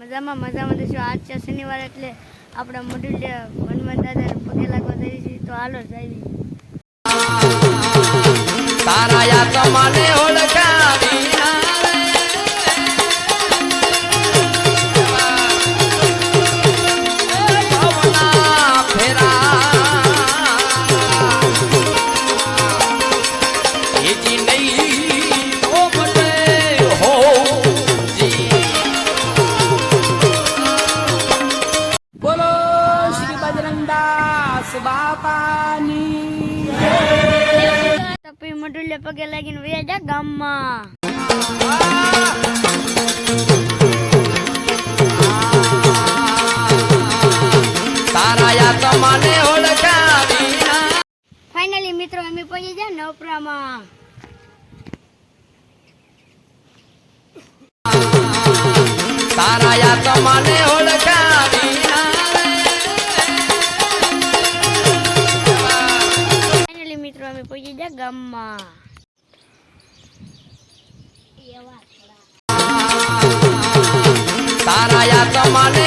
મજામાં દઈશું. આજ છે શનિવાર એટલે આપણા મોઢુલ્ય હનુમાન દાદાને પગે લાગવા જઈએ છીએ. તો હાલો જાવી. તારા યા તમને ઓળખાવી મોઢુલ્ય પગે લાગીને વયા જા ગામમાં. તારા યા તમને ઓળખાવી ફાઇનલી મિત્રો અમે પહોંચી ગયા નવપરામાં. તારા યા તમને ઓળખાવી ફાઇનલી મિત્રો અમે પહોંચી ગયા ગામમાં. તારા યા તમને